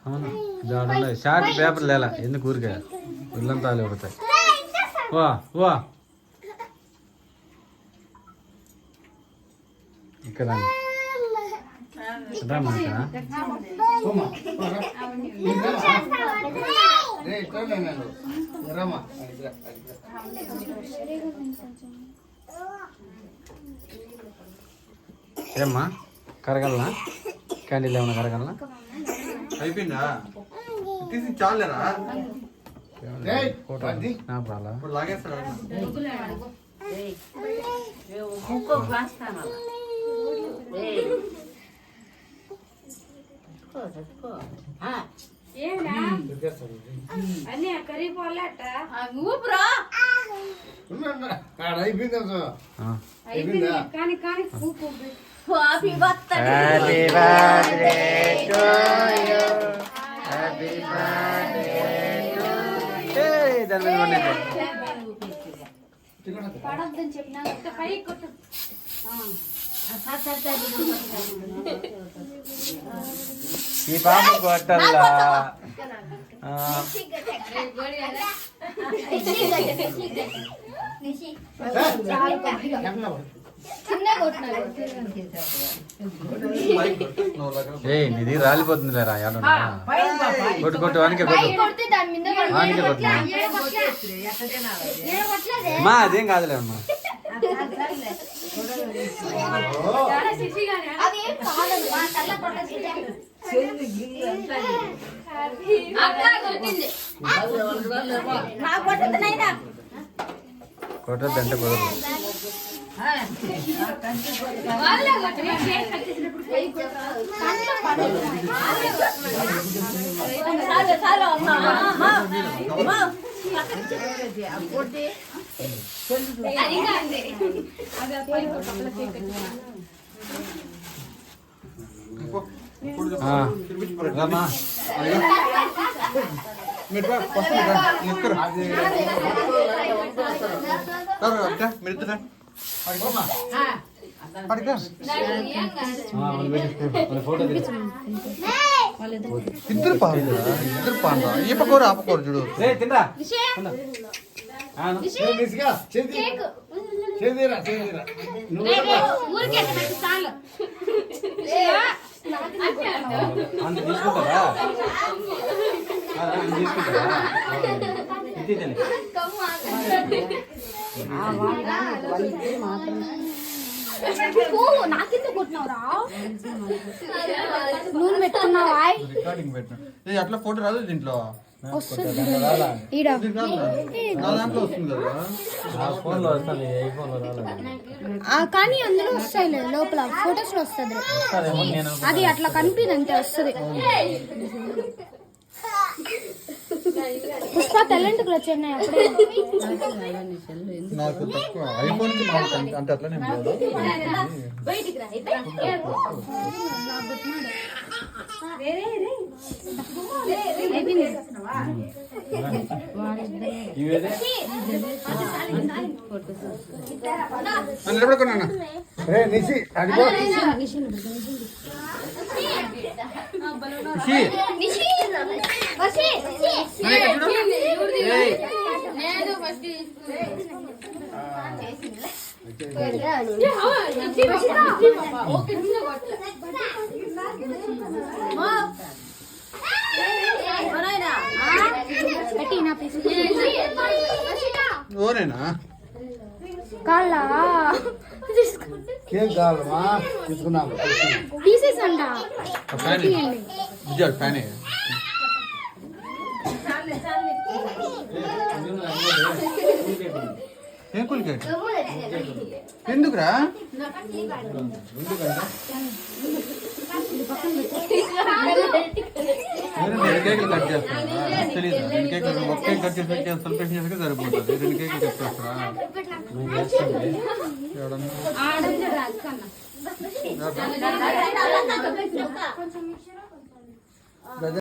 అవును దాని short paper లేలా ఎందుకు ఊరికే ఇల్లంతా లేకపోతాయి వా వా ఇక్కడ ఏమ్మా కరగలనా క్యాండిల్ ఏమన్నా కరగలనా అయిపోయిందా తీసి చాలేరా ఫోటో నాకు రాలా Happy birthday to you. Happy birthday to you. దాని మీద పడొద్దని చెప్పినా పైకి కొట్టు. ఈ పాప కొట్టల్లా నిధి రాలిపోతుంది లేరా కొట్టు కొట్టు వానికే కొట్టు వానికే కొట్టు మా అదేం కాదులే అమ్మా కొట్టద్దంటే కుదరదు రమా ఇద్దరు పాండా ఈ పకోరు ఆ పకోరు చూడు తింటా అంత తీసుకుంటారా తీసుకుంటారా నాకెందుకు కొట్టినావురా నూనె పెట్టుకున్నావా అట్లా ఫోటో రాదు దీంట్లో నా దాంట్లో వస్తుంది కదా ఫోన్లో వస్తుంది ఐఫోన్లో రాలేదు కానీ అందులో వస్తాయి లోపల ఫొటోస్ లో వస్తుంది అది అట్లా కనిపిది అంతే వస్తుంది పుష్ప తెల్లంటికి వచ్చాయి అప్పుడే నాకు తక్కువ ఐఫోన్ కి అంటే అట్లనే నిలబడుకున్నా ఓరేనా కాళ్ళ కేక్ కావాలమ్మా తీసుకున్నాము తీసేసంట ఫ్యానే ఏం కూలికేట్ ఎందుకురా కేకులు కట్ చేస్తారా తెలీదు రెండు కేకులు ఒక కేక్ కట్ చేసి సెలబ్రేషన్ చేస్తే సరిపోతుంది రెండు కేకులు కట్ చేస్తారా